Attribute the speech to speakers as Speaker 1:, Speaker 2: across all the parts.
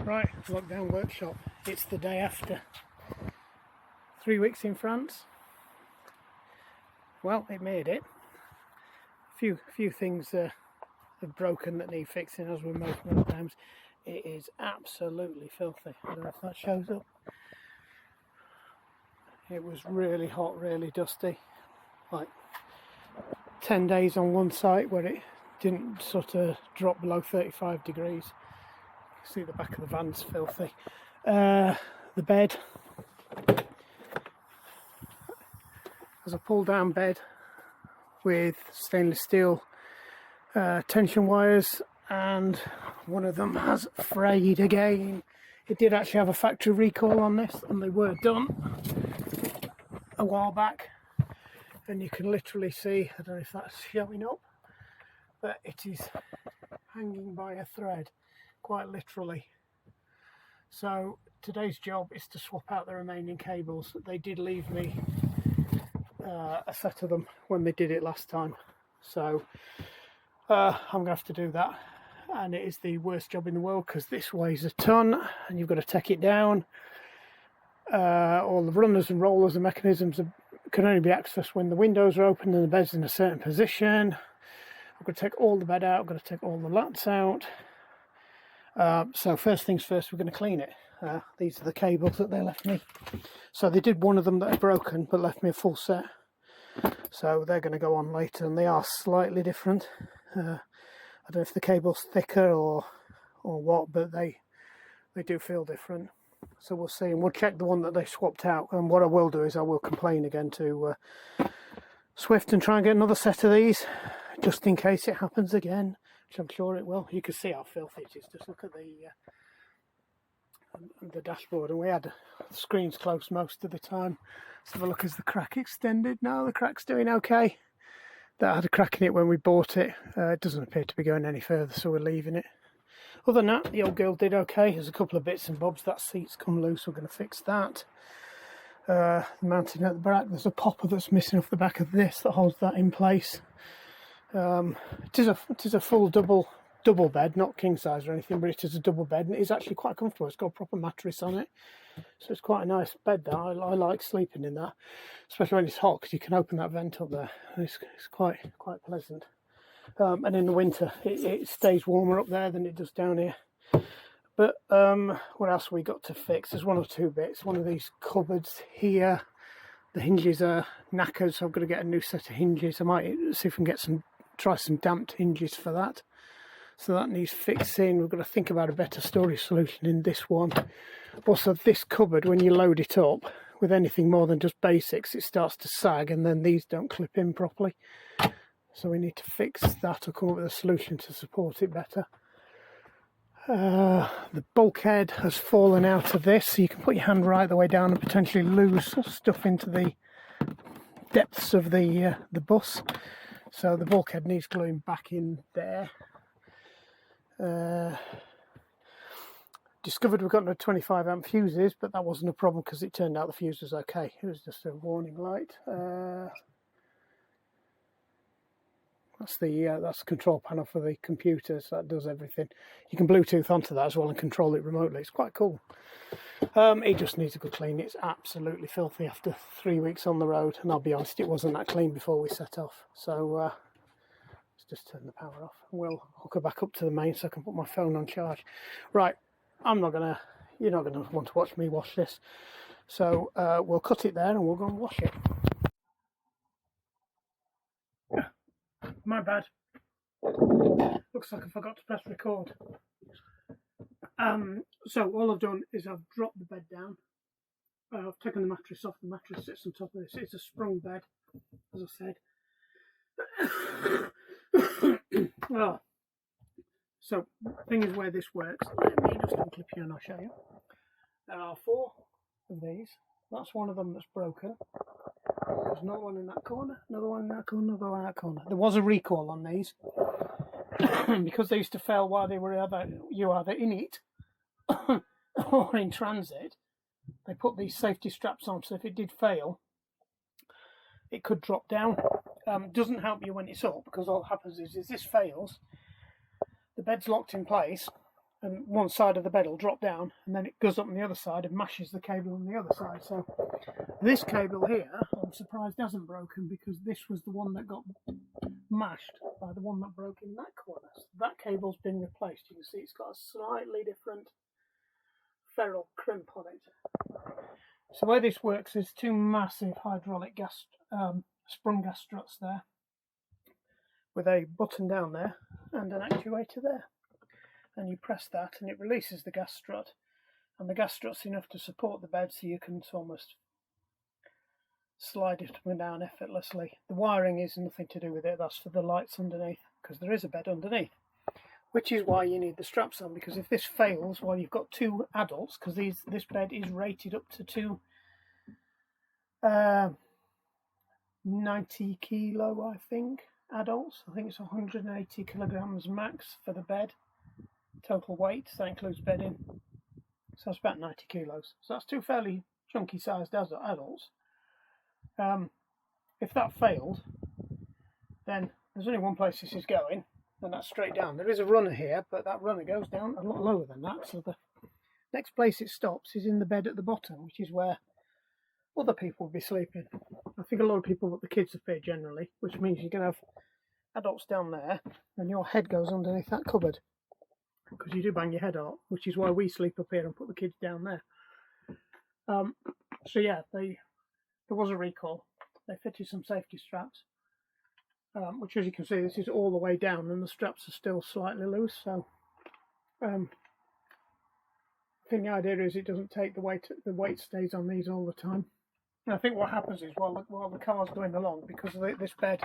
Speaker 1: Right, lockdown workshop. It's the day after. 3 weeks in France. Well, it made it. Few things have broken that need fixing, as with most motorhomes. It is absolutely filthy. I don't know if that shows up. It was really hot, really dusty. Like 10 days on one site where it didn't sort of drop below 35 degrees. See the back of the van's filthy. The bed, there's a pull down bed with stainless steel tension wires, and one of them has frayed again. It did actually have a factory recall on this, and they were done a while back, and you can literally see, I don't know if that's showing up, but it is hanging by a thread, quite literally. So today's job is to swap out the remaining cables. They did leave me a set of them when they did it last time, so I'm gonna have to do that, and it is the worst job in the world because this weighs a ton and you've got to take it down. All the runners and rollers and mechanisms can only be accessed when the windows are open and the bed's in a certain position. I've got to take all the bed out, I've got to take all the lats out. So first things first, we're going to clean it. These are the cables that they left me. So they did one of them that are broken but left me a full set. So they're going to go on later, and they are slightly different. I don't know if the cable's thicker or what, but they do feel different. So we'll see, and we'll check the one that they swapped out. And what I will do is I will complain again to Swift and try and get another set of these, just in case it happens again, which I'm sure it will. You can see how filthy it is. Just look at the dashboard, and we had the screens closed most of the time. Let's have a look. Is the crack extended? No, the crack's doing okay. That had a crack in it when we bought it. It doesn't appear to be going any further, so we're leaving it. Other than that, the old girl did okay. There's a couple of bits and bobs. That seat's come loose, we're going to fix that. The mounting at the back, there's a popper that's missing off the back of this that holds that in place. It is a full double bed, not king size or anything, but it is a double bed, and it is actually quite comfortable. It's got a proper mattress on it, so it's quite a nice bed there. I like sleeping in that, especially when it's hot, because you can open that vent up there, and it's quite pleasant. And in the winter it stays warmer up there than it does down here. But what else have we got to fix? There's one or two bits. One of these cupboards here, the hinges are knackered, so I've got to get a new set of hinges. I might see if we can get try some damped hinges for that. So that needs fixing. We've got to think about a better storage solution in this one. Also, this cupboard, when you load it up with anything more than just basics, it starts to sag, and then these don't clip in properly. So we need to fix that or come up with a solution to support it better. The bulkhead has fallen out of this, so you can put your hand right the way down and potentially lose stuff into the depths of the bus. So the bulkhead needs gluing back in there. Discovered we've got no 25 amp fuses, but that wasn't a problem because it turned out the fuse was okay. It was just a warning light. That's the control panel for the computer, so that does everything. You can Bluetooth onto that as well and control it remotely. It's quite cool. It just needs a good clean. It's absolutely filthy after 3 weeks on the road, and I'll be honest, it wasn't that clean before we set off. So let's just turn the power off. We'll hook her back up to the main so I can put my phone on charge. Right, you're not gonna want to watch me wash this. So we'll cut it there and we'll go and wash it. My bad. Looks like I forgot to press record. So all I've done is I've dropped the bed down. I've taken the mattress off. The mattress sits on top of this. It's a sprung bed, as I said. Well, so the thing is where this works. Let me just unclip you and I'll show you. There are 4 of these. That's one of them that's broken. There's another one in that corner, another one in that corner, another one in that corner. There was a recall on these because they used to fail while they were either in it or in transit. They put these safety straps on, so if it did fail, it could drop down. Doesn't help you when it's up, because all that happens is this fails, the bed's locked in place, and one side of the bed will drop down, and then it goes up on the other side and mashes the cable on the other side. So this cable here, I'm surprised hasn't broken, because this was the one that got mashed by the one that broke in that corner. So that cable's been replaced. You can see it's got a slightly different ferrule crimp on it. So the way this works is two massive hydraulic gas sprung gas struts there, with a button down there and an actuator there, and you press that and it releases the gas strut, and the gas strut's enough to support the bed, so you can almost slide it up and down effortlessly. The wiring is nothing to do with it, that's for the lights underneath, because there is a bed underneath, which is why you need the straps on, because if this fails while you've got two adults, because this bed is rated up to two 90 kilo, I think, adults. I think it's 180 kilograms max for the bed total weight, so that includes bedding, so it's about 90 kilos. So that's two fairly chunky sized adults. If that failed, then there's only one place this is going, and that's straight down. There is a runner here, but that runner goes down a lot lower than that, so the next place it stops is in the bed at the bottom, which is where other people will be sleeping. I think a lot of people put the kids up here generally, which means you're going to have adults down there, and your head goes underneath that cupboard, because you do bang your head out, which is why we sleep up here and put the kids down there. So yeah, there was a recall. They fitted some safety straps, which, as you can see, this is all the way down, and the straps are still slightly loose. So I think the idea is it doesn't take the weight stays on these all the time. And I think what happens is while the car's going along, because of this bed,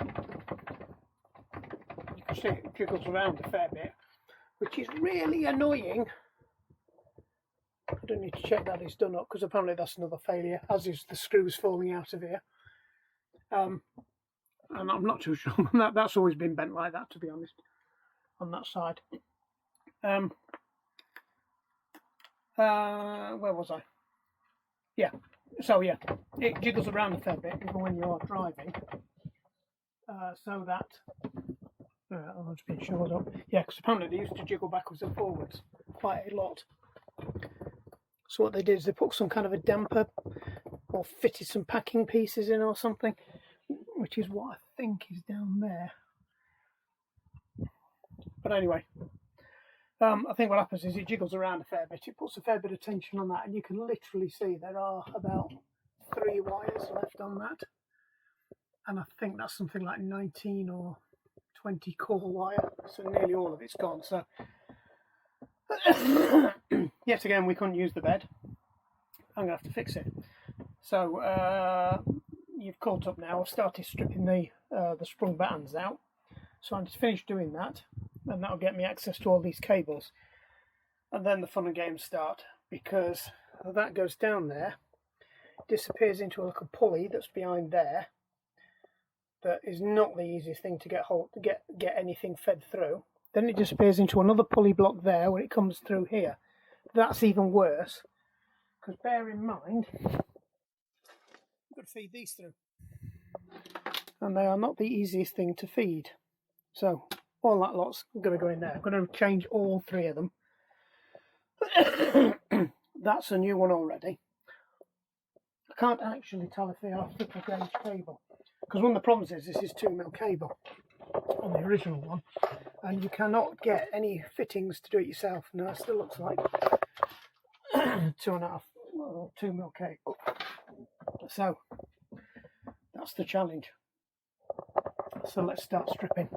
Speaker 1: you can see it jiggles around a fair bit, which is really annoying. I don't need to check that it's done up, because apparently that's another failure, as is the screws falling out of here. And I'm not too sure. That's always been bent like that, to be honest, on that side. Where was I? Yeah. So yeah, it jiggles around a fair bit even when you're driving. So that I'll just be shored up. Yeah, because apparently they used to jiggle backwards and forwards quite a lot. So what they did is they put some kind of a damper, or fitted some packing pieces in or something, which is what I think is down there. But anyway, I think what happens is it jiggles around a fair bit. It puts a fair bit of tension on that, and you can literally see there are about 3 wires left on that. And I think that's something like 19 or 20 core wire, so nearly all of it's gone. So yet again, we couldn't use the bed. I'm going to have to fix it. So you've caught up now. I've started stripping the sprung battens out, so I'm just finished doing that, and that'll get me access to all these cables, and then the fun and games start, because that goes down there, disappears into a little pulley that's behind there. That is not the easiest thing to get anything fed through. Then it disappears into another pulley block there when it comes through here. That's even worse, because bear in mind, you've got to feed these through, and they are not the easiest thing to feed. So all that lot's going to go in there. I'm going to change all 3 of them. That's a new one already. I can't actually tell if they are 50 gauge cable, because one of the problems is this is 2mm cable on the original one, and you cannot get any fittings to do it yourself. Now it still looks like 2.5 or 2mm cable. So that's the challenge. So let's start stripping.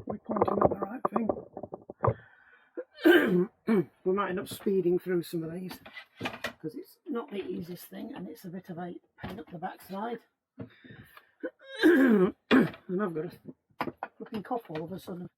Speaker 1: We're pointing at the right thing. We might end up speeding through some of these, because it's not the easiest thing, and it's a bit of a pain up the backside. And I've got a flipping cough all of a sudden.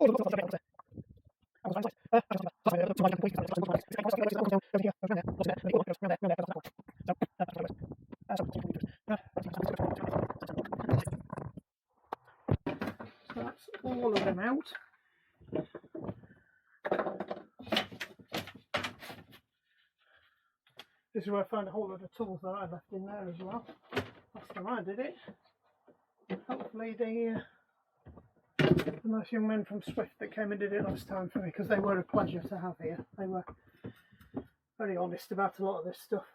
Speaker 1: that's all of them out. This is where I found a whole lot of tools that I left in there as well. Last time I did it. Hopefully the nice young men from Swift that came and did it last time for me, because they were a pleasure to have here. They were very honest about a lot of this stuff.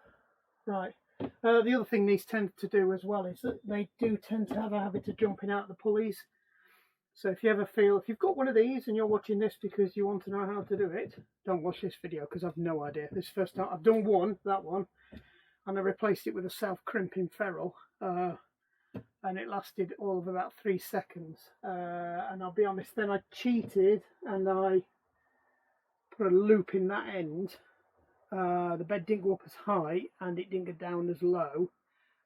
Speaker 1: Right. The other thing these tend to do as well is that they do tend to have a habit of jumping out the pulleys. So if you ever feel, if you've got one of these and you're watching this because you want to know how to do it, don't watch this video because I've no idea. This is the first time I've done that one, and I replaced it with a self-crimping ferrule, and it lasted all of about 3 seconds. And I'll be honest, then I cheated and I put a loop in that end. The bed didn't go up as high and it didn't go down as low,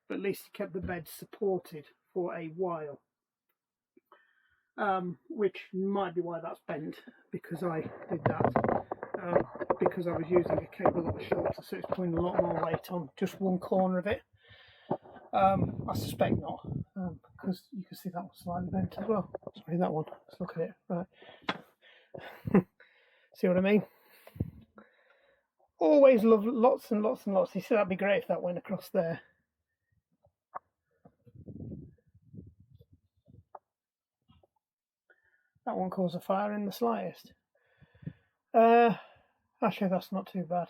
Speaker 1: but at least it kept the bed supported for a while. Which might be why that's bent, because I did that because I was using a cable that was shorter, so it's putting a lot more weight on just one corner of it. I suspect not, because you can see that one slightly bent as well. Sorry, that one. Let's look at it. Right. See what I mean? Always love lots and lots and lots. You see, that'd be great if that went across there. That won't cause a fire in the slightest. Actually, that's not too bad.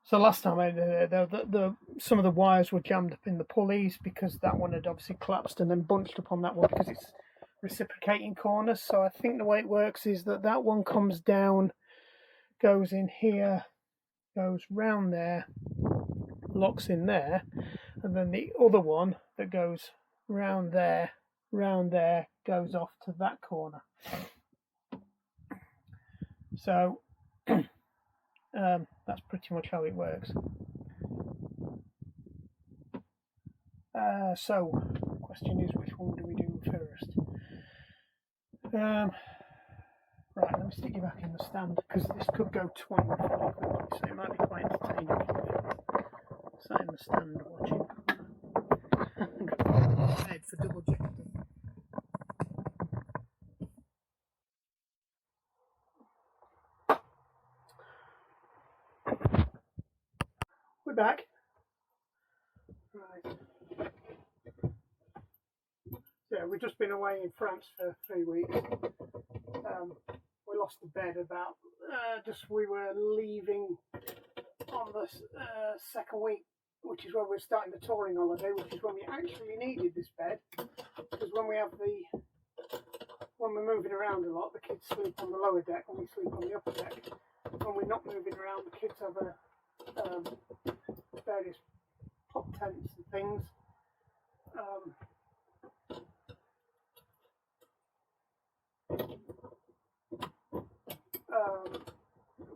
Speaker 1: So last time some of the wires were jammed up in the pulleys because that one had obviously collapsed and then bunched up on that one because it's reciprocating corners. So I think the way it works is that one comes down, goes in here, goes round there, locks in there, and then the other one that goes round there, goes off to that corner. So that's pretty much how it works. So the question is, which one do we do first? Right, let me stick you back in the stand, because this could go twang fairly quickly, so it might be quite entertaining for you. Sat in the stand watching. Head for double jacketing. We're back. Right. So we've just been away in France for 3 weeks. We lost the bed about we were leaving on the second week, which is when we're starting the touring holiday, which is when we actually needed this bed, because when we're moving around a lot, the kids sleep on the lower deck and we sleep on the upper deck. When we're not moving around, the kids have various pop tents and things.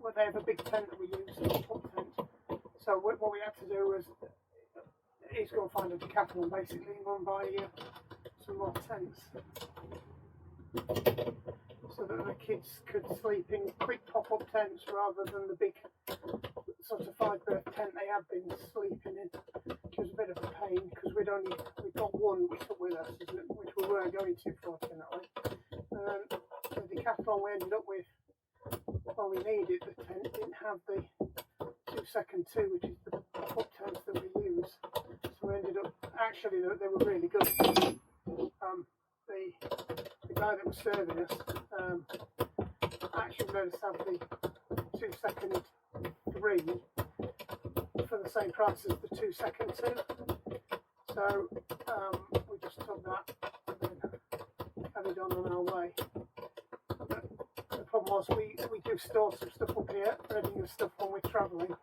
Speaker 1: Well, they have a big tent that we use, a pop tent. So what we had to do is go and find a Decathlon basically and go and buy some more tents, so that the kids could sleep in quick pop-up tents rather than the big sort of 5-berth tent they had been sleeping in, which was a bit of a pain because we'd got one we took with us, which we weren't going to, fortunately. The Decathlon we ended up with, when we needed the tent, didn't have the 2-second 2, which is the pop tents that we use. So we ended up, actually they were really good. The guy that was serving us actually let us have the 2-second 3 for the same price as the 2-second 2. So we just took that and then carried on our way. But the problem was we do store some stuff up here, readying the stuff when we're travelling,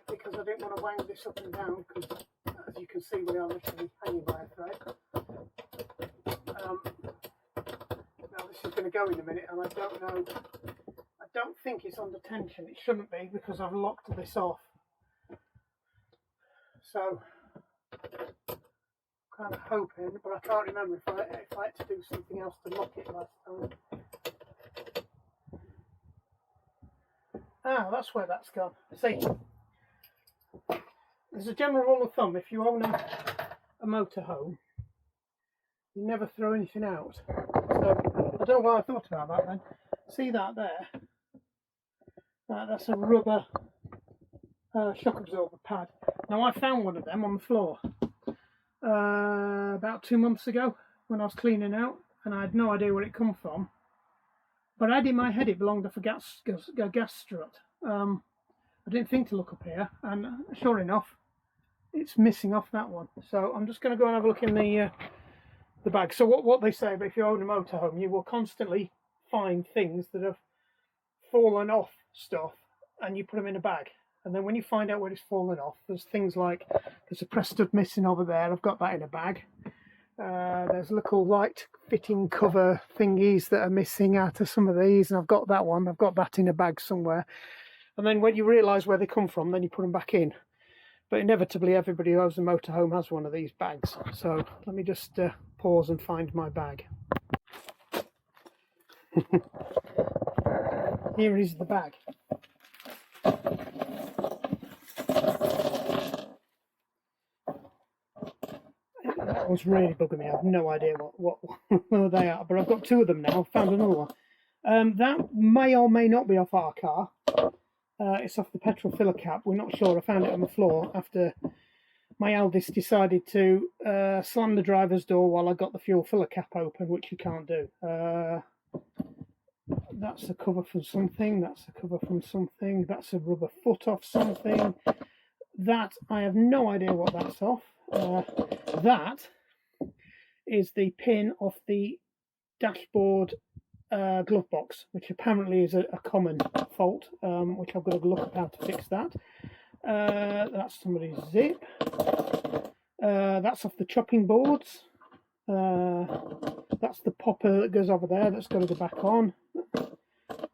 Speaker 1: because I didn't want to wang this up and down, because as you can see we are literally hanging by a thread. Now this is going to go in a minute, and I don't know, I don't think it's under tension. It shouldn't be, because I've locked this off. So kind of hoping, but I can't remember if I had to do something else to lock it last time. Ah, that's where that's gone. See, there's a general rule of thumb: if you own a motorhome, you never throw anything out. So I don't know why I thought about that then. See that there? That's a rubber shock absorber pad. Now, I found one of them on the floor about 2 months ago when I was cleaning out, and I had no idea where it come from. But I had in my head it belonged off a gas strut. I didn't think to look up here, and sure enough, it's missing off that one. So I'm just going to go and have a look in the bag. So what they say, but if you own a motorhome, you will constantly find things that have fallen off stuff, and you put them in a bag. And then when you find out where it's fallen off, there's things like, there's a press stud missing over there. I've got that in a bag. There's little light fitting cover thingies that are missing out of some of these, and I've got that one. I've got that in a bag somewhere. And then when you realise where they come from, then you put them back in. But inevitably, everybody who owns a motorhome has one of these bags. So let me just pause and find my bag. Here is the bag. That was really bugging me. I have no idea what they are, but I've got two of them now. I've found another one. That may or may not be off our car. It's off the petrol filler cap. We're not sure. I found it on the floor after my eldest decided to slam the driver's door while I got the fuel filler cap open, which you can't do. That's a cover from something. That's a cover from something. That's a rubber foot off something. That, I have no idea what that's off. That is the pin off the dashboard glove box, which apparently is a common fault, which I've got to look at how to fix that. That's somebody's zip. That's off the chopping boards. That's the popper that goes over there, that's got to go back on.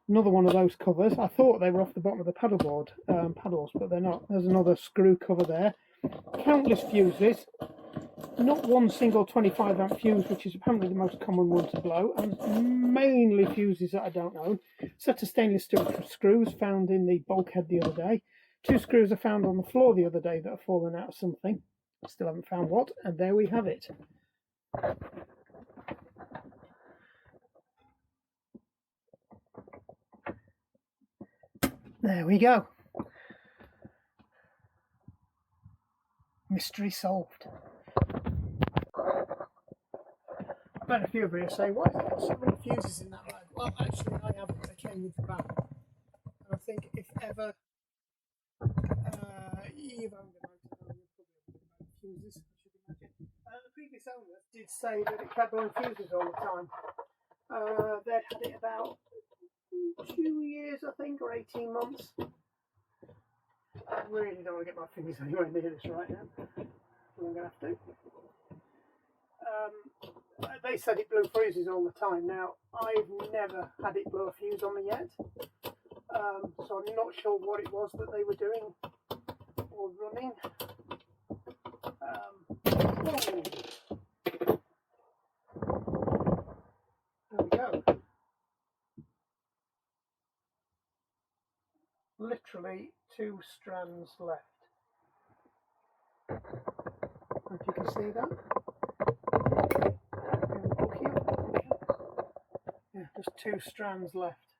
Speaker 1: Another one of those covers. I thought they were off the bottom of the paddleboard paddles, but they're not. There's another screw cover there. Countless fuses. Not one single 25 amp fuse, which is apparently the most common one to blow, and mainly fuses that I don't own. Set of stainless steel screws found in the bulkhead the other day. Two screws I found on the floor the other day that have fallen out of something. Still haven't found what, and there we have it. There we go. Mystery solved. I bet a few of you are saying, why have you got so many fuses in that bag? Well, actually, I haven't. They came with the bag. And I think if ever you've owned a motorhome, you'll probably have about fuses, I should imagine. The previous owner did say that it kept blowing fuses all the time. They'd had it about 2 years, I think, or 18 months. I really don't want to get my fingers anywhere near this right now. I'm going to have to. They said it blew fuses all the time. Now, I've never had it blow a fuse on me yet. So I'm not sure what it was that they were doing or running. There we go. Literally 2 strands left. If you can see that. Yeah, just 2 strands left.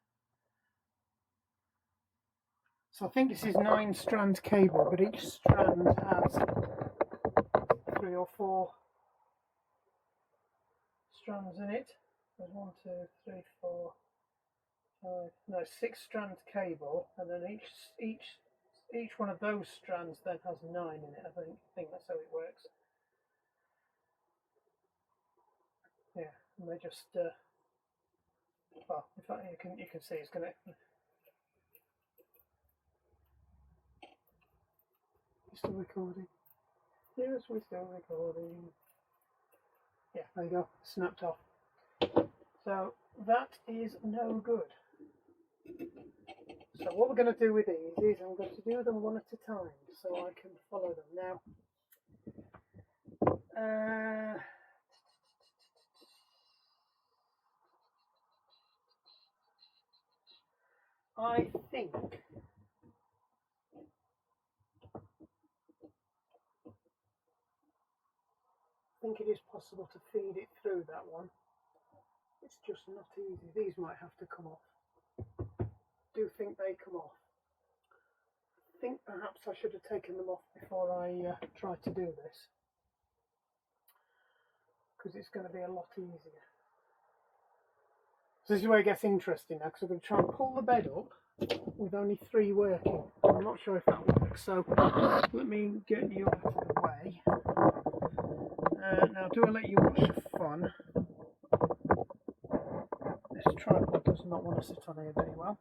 Speaker 1: So I think this is 9 strand cable, but each strand has 3 or 4 strands in it. There's 1, 2, 3, 4, 5, no, 6 strand cable, and then each one of those strands then has 9 in it. I think that's how it works. Yeah, and they just well, in fact, you can see it's going to. We're still recording. Yes, we're still recording. Yeah, there you go. Snapped off. So that is no good. So what we're going to do with these is I'm going to do them one at a time so I can follow them. Now, I think it is possible to feed it through that one. It's just not easy. These might have to come off. Do think they come off. I think perhaps I should have taken them off before I tried to do this, because it's going to be a lot easier. So this is where it gets interesting now, because I'm going to try and pull the bed up with only 3 working. I'm not sure if that works, so let me get you out of the way. Now, do I let you watch the fun? This tripod does not want to sit on here very well.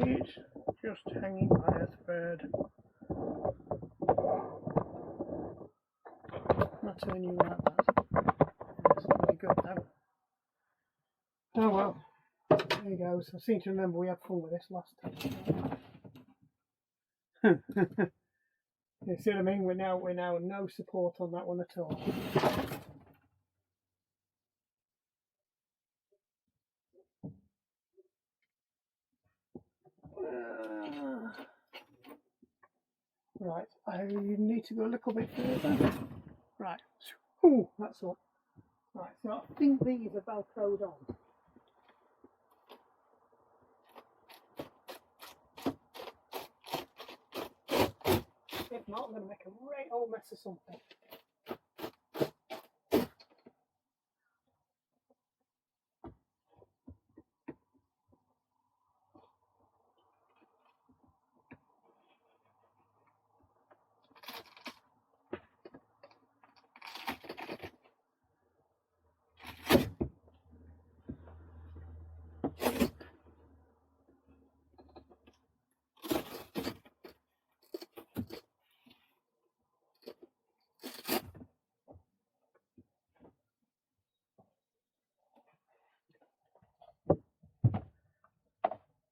Speaker 1: It's just hanging by a thread. Not turning you like that. That's really good though. Oh well, there you go. So I seem to remember we had fun with this last time. You see what I mean? We're now no support on that one at all. Right, I need to go a little bit further. Right, ooh, that's all. Right, so I think these are velcroed on. If not, I'm going to make a great old mess of something.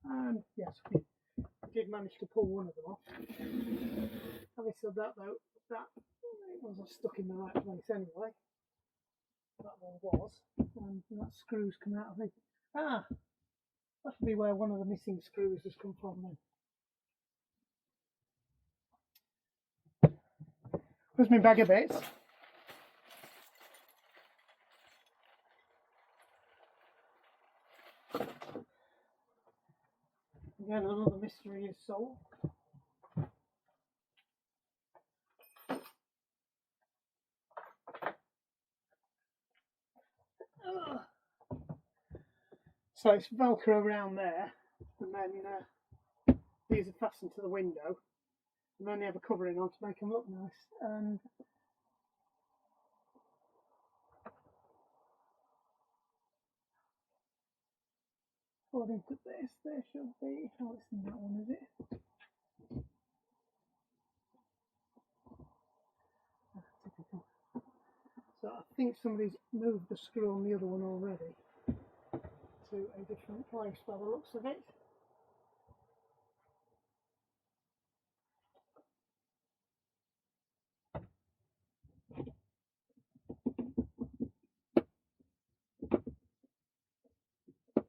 Speaker 1: And yes, we did manage to pull one of them off. Having said that though, that wasn't stuck in the right place anyway. That one was, and that screw's come out. I think, that should be where one of the missing screws has come from then. Here's my bag of bits. Again, another mystery is solved. So it's Velcro around there, and then these are fastened to the window, and then they have a covering on to make them look nice. And according to this, there should be. Oh, it's in that one, is it? Typical. So I think somebody's moved the screw on the other one already to a different place by the looks of it.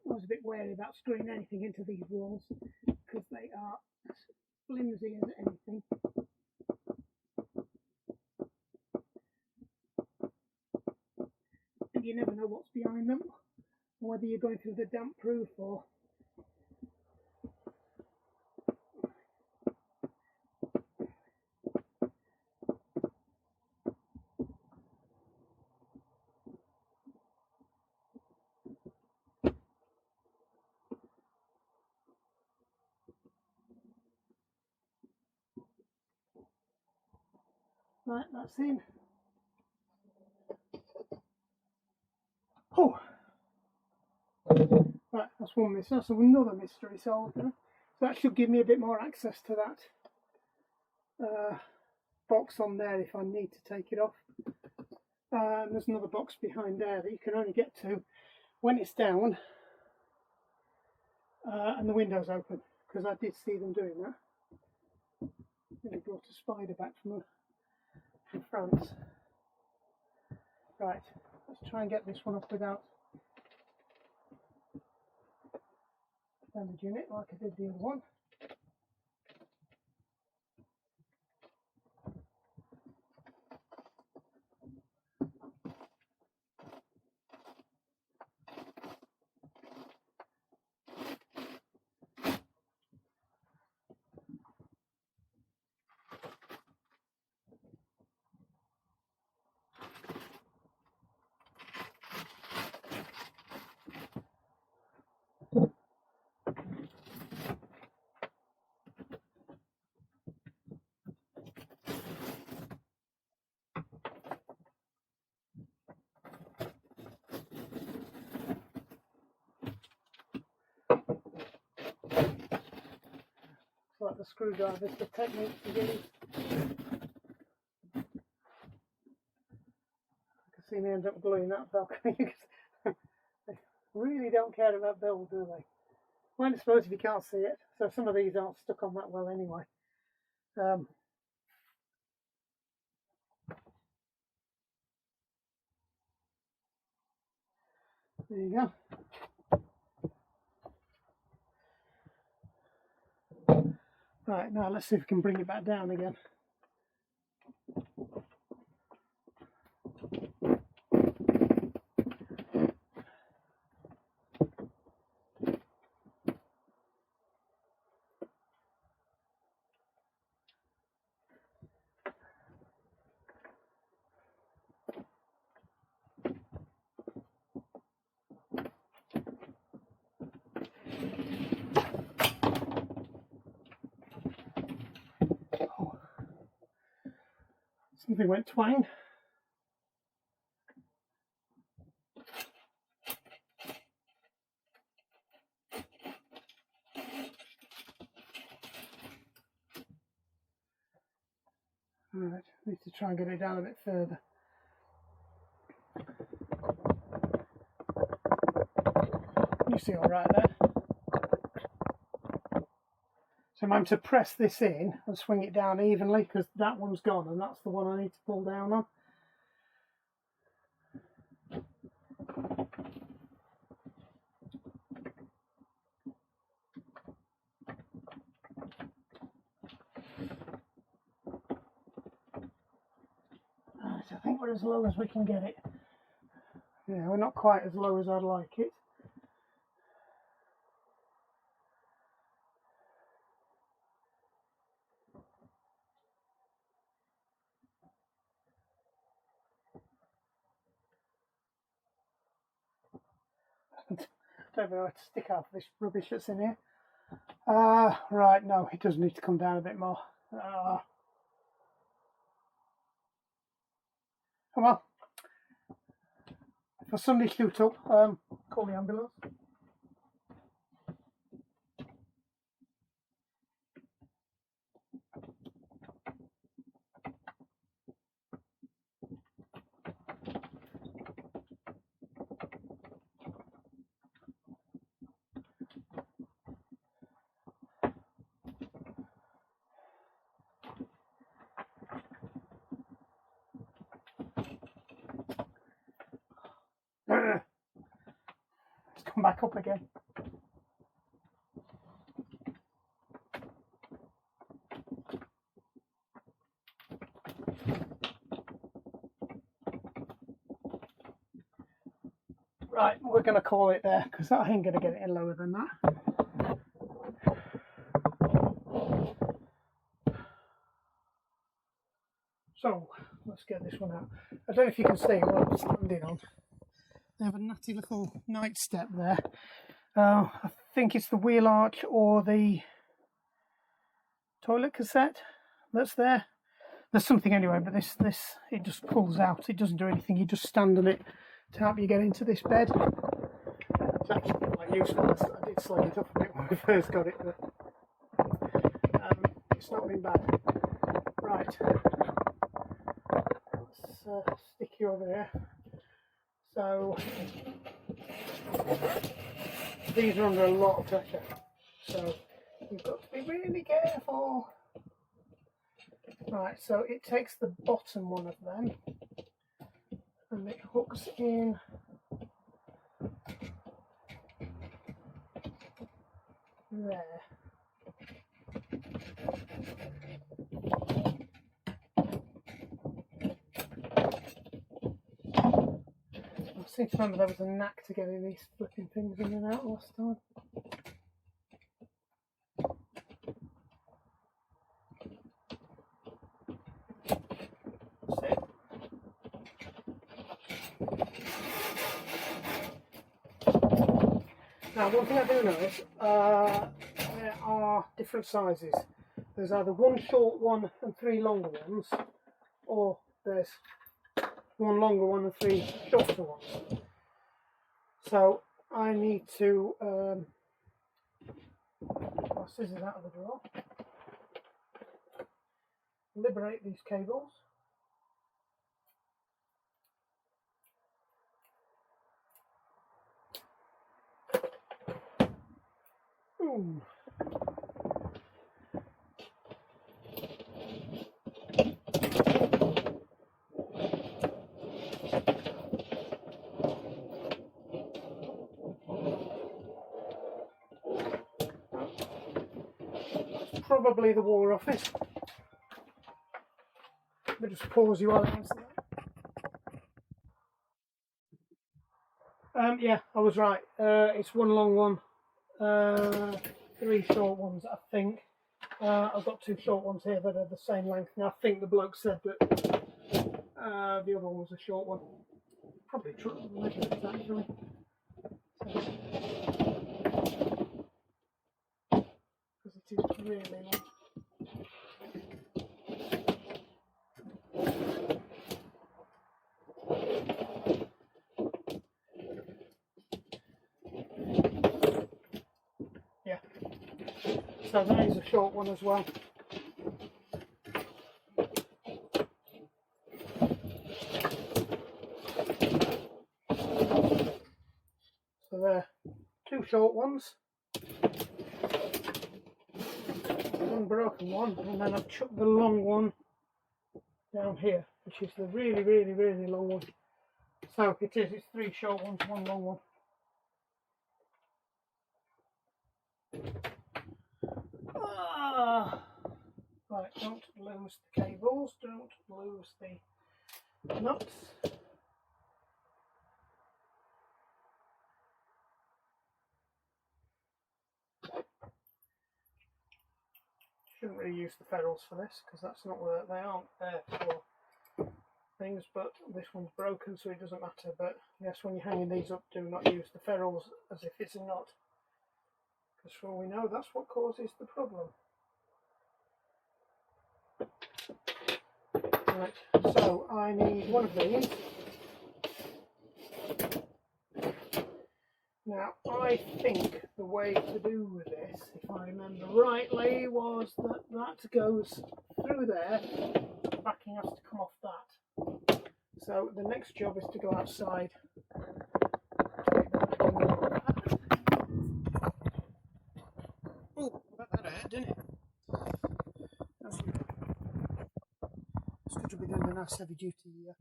Speaker 1: I was a bit wary about screwing anything into these walls because they are as flimsy as anything. And you never know what's behind them, or whether you're going through the damp proof or right, that's in. Oh, right, that's one mystery. That's another mystery solved. So that should give me a bit more access to that box on there if I need to take it off. There's another box behind there that you can only get to when it's down and the window's open, because I did see them doing that. They brought a spider back from in front. Right, let's try and get this one up without damaging it like I did the other one. Like the screwdriver's the technique to use. I can see me end up gluing that balcony because they really don't care about build, do they? Well, I suppose if you can't see it, so some of these aren't stuck on that well anyway. There you go. Right, now let's see if we can bring it back down again. Something went twang. Alright, need to try and get it down a bit further. You see all right there. So I'm going to press this in and swing it down evenly because that one's gone and that's the one I need to pull down on. Right, I think we're as low as we can get it. Yeah, we're not quite as low as I'd like it. Don't know how to stick out this rubbish that's in here. Right, no, it does need to come down a bit more. Come on. For Sunday shoot up, call the ambulance. Let's come back up again. Right, we're going to call it there because I ain't going to get it in lower than that. So, let's get this one out. I don't know if you can see what I'm standing on. They have a natty little night step there. I think it's the wheel arch or the toilet cassette that's there. There's something anyway, but this it just pulls out. It doesn't do anything. You just stand on it to help you get into this bed. It's actually quite useful. I did slide it up a bit when I first got it, but it's not been bad. Right, let's stick you over here. So these are under a lot of pressure, so you've got to be really careful. Right, so it takes the bottom one of them and it hooks in there. I seem to remember there was a knack to getting these flipping things in and out last time. That's it. Now, one thing I do know is there are different sizes. There's either one short one and 3 longer ones, or there's one longer one and 3 shorter ones. So I need to get my scissors out of the drawer, liberate these cables. Ooh. Probably the War Office. Let me just pause you while I answer that. Yeah, I was right. It's one long one, 3 short ones, I think. I've got 2 short ones here that are the same length. Now, I think the bloke said that the other one was a short one. Probably true, actually. Because it is really long. Yeah. So that is a short one as well. So there, 2 short ones, 1 broken one, and then I've chucked the long one down here, which is the really, really, really long one. So it's 3 short ones, 1 long one. Right, don't lose the cables, don't lose the nuts. Shouldn't really use the ferrules for this because that's not where they aren't there for things, but this one's broken so it doesn't matter. But yes, when you're hanging these up, do not use the ferrules as if it's a knot, because for all we know that's what causes the problem. Right, so I need 1 of these. Now, I think the way to do this, if I remember rightly, was that that goes through there, the backing has to come off that. So the next job is to go outside. Oh, that hurt, didn't it? It's good to be doing a nice heavy duty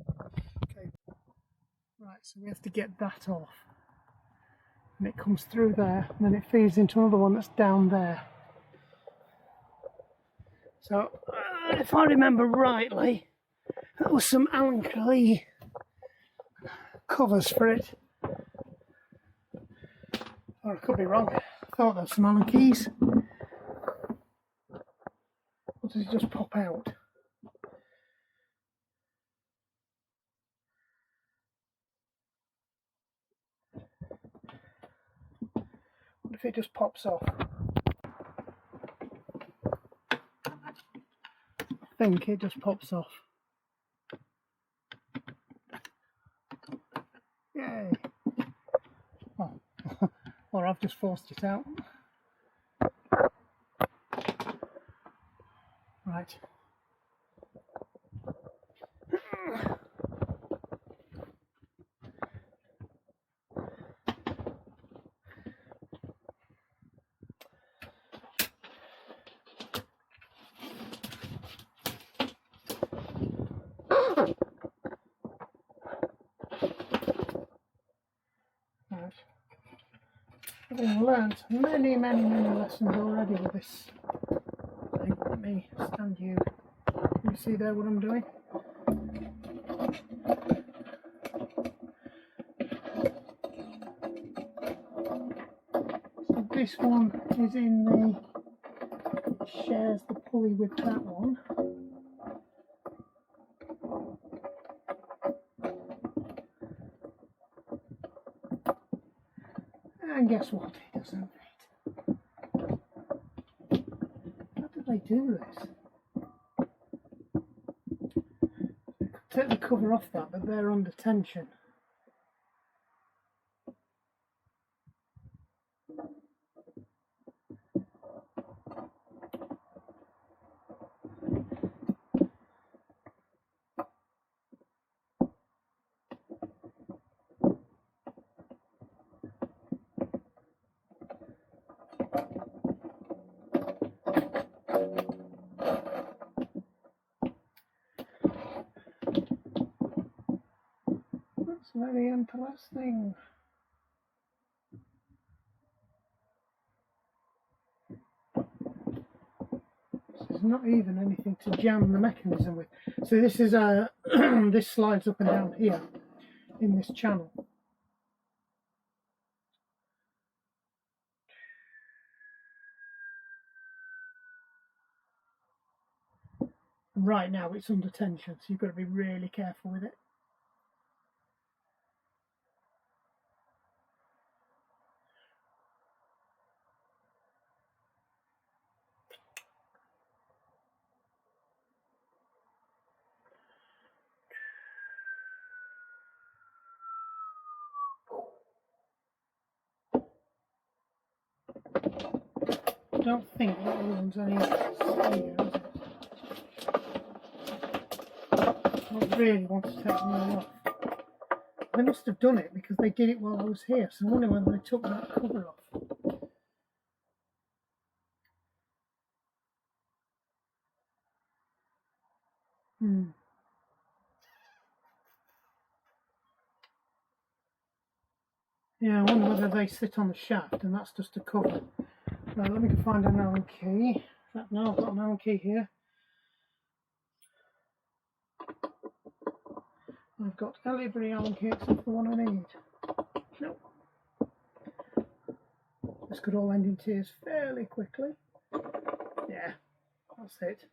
Speaker 1: cable. Right, so we have to get that off. And it comes through there, and then it feeds into another one that's down there. So, if I remember rightly, there was some Allen Klee covers for it. Or I could be wrong. I thought there was some Allen keys. Or does it just pop out? What if it just pops off? I think it just pops off. Yay! Oh. Or I've just forced it out. Right. I've learnt many lessons already with this thing. Let me stand you. Can you see there what I'm doing? So this one is in the, shares the pulley with that one. And guess what? It doesn't fit. How did they do this? I could take the cover off that, but they're under tension. That's very interesting. There's not even anything to jam the mechanism with. So this is a this slides up and down here in this channel. Right now it's under tension, so you've got to be really careful with it. I don't think that one's any here, is it? I don't really want to take them all off. They must have done it because they did it while I was here, so I wonder whether they took that cover off. Yeah, I wonder whether they sit on the shaft and that's just a cover. Right, let me go find an Allen key. In fact, no, I've got an Allen key here. I've got every Allen key except the one I need. Nope. This could all end in tears fairly quickly. Yeah, that's it.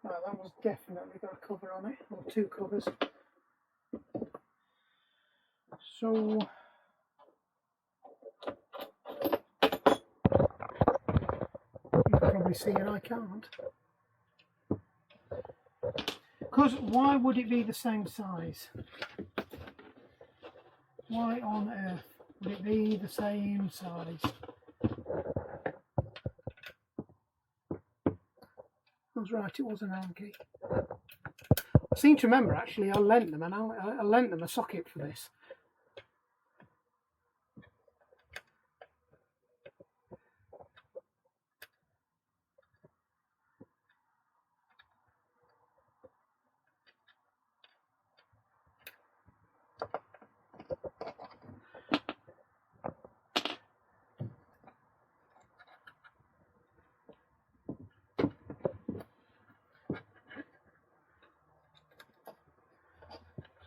Speaker 1: Right, that one's definitely got a cover on it, or two covers. So you can probably see it, I can't. Because why would it be the same size? Why on earth would it be the same size? I was right, it was an Allen key. I seem to remember actually I lent them a socket for this.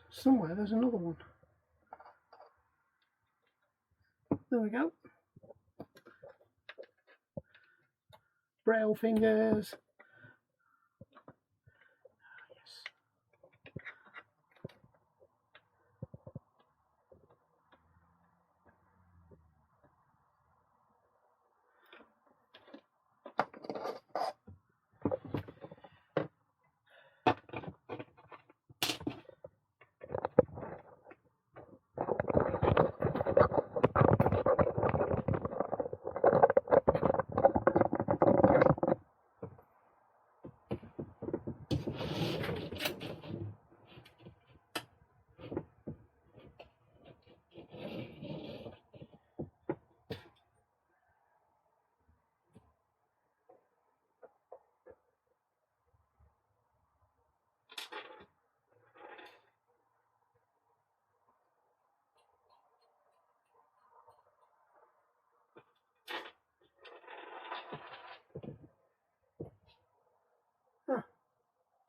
Speaker 1: Somewhere there's another one. There we go. Braille fingers. Yes.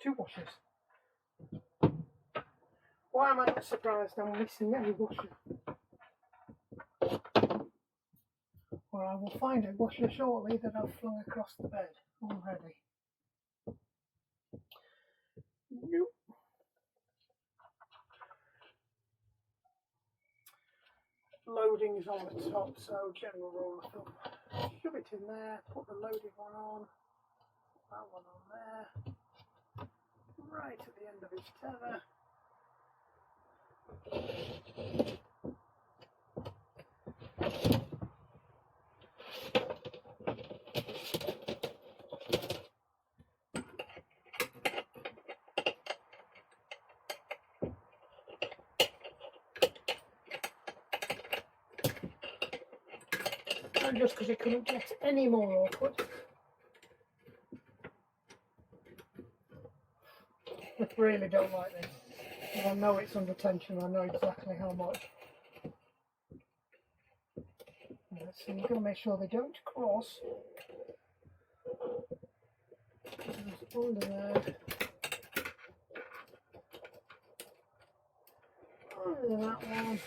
Speaker 1: two washers. Why am I not surprised I'm missing any washer? Or I will find a washer shortly that I've flung across the bed already. Nope. Loading is on the top, so general rule of thumb. Shove it in there, put the loading one on, put that one on there, right at the end of its tether. And just because it couldn't get any more awkward. I really don't like this. I know it's under tension, I know exactly how much. Right, so you've got to make sure they don't cross. Just under there. Under that one.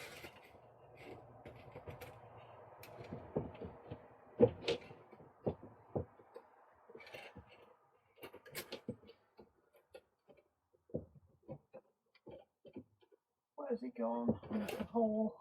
Speaker 1: Where's it gone? There's the hole.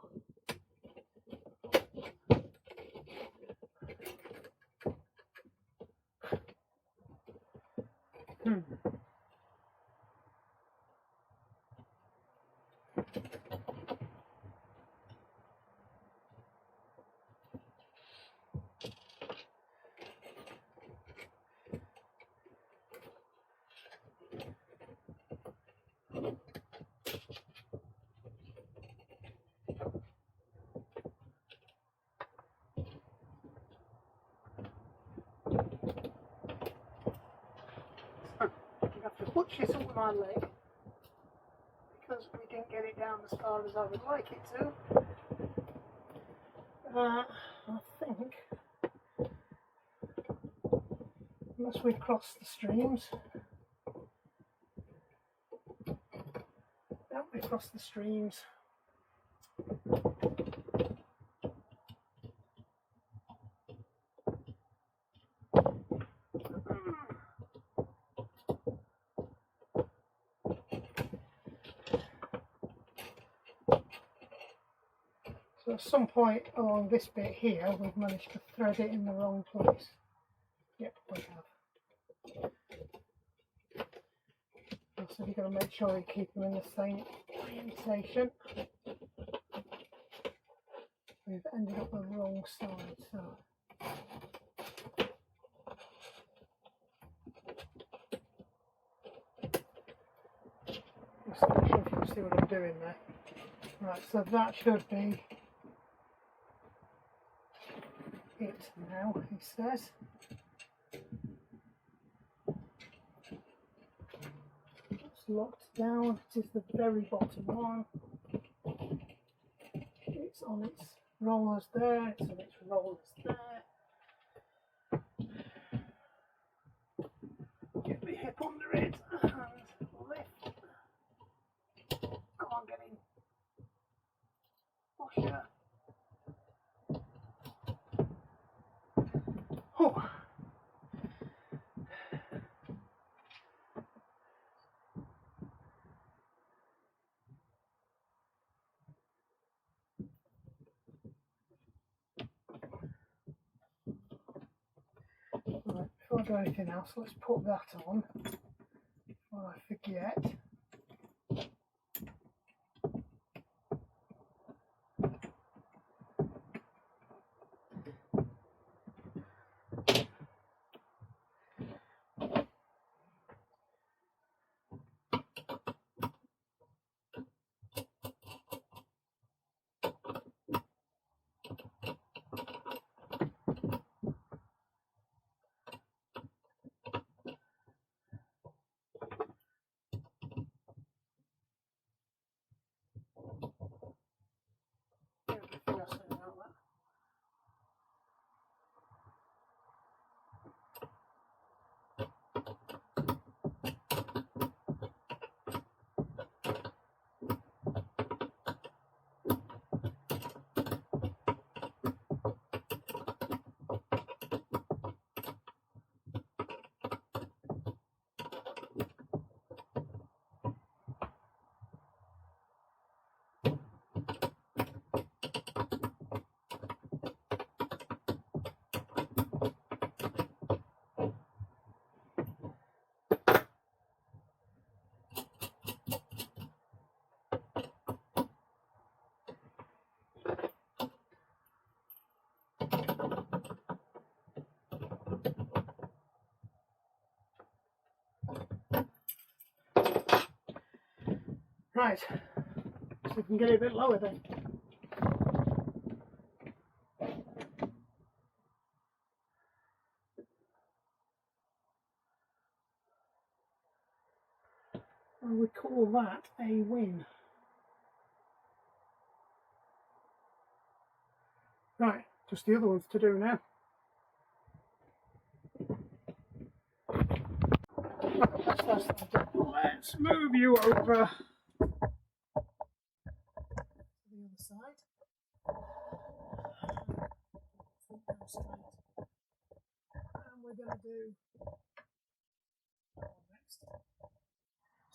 Speaker 1: You have to hutch this up with my leg because we didn't get it down as far as I would like it to. I think, unless we cross the streams, don't we cross the streams? So at some point along this bit here, we've managed to thread it in the wrong place. Yep, we have. So you've got to make sure you keep them in the same orientation. We've ended up the wrong side, so. Just not sure if you can see what I'm doing there. Right, so that should be it now, he says. It's locked down, it is the very bottom one. It's on its rollers there, it's on its rollers there. Get the hip under it and lift. Come on, get in. Washer. Oh. Right, before I do anything else, let's put that on before I forget. Right, so we can get it a bit lower then. I would call that a win. Right, just the other ones to do now. Let's move you over to the other side. And we're going to do next.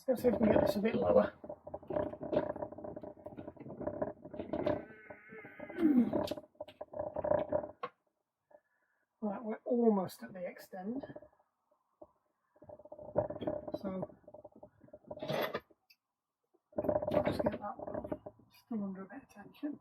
Speaker 1: Let's see if we can get this a bit lower. Right, we're almost at the extend. So let's get that one off. Still under a bit of tension.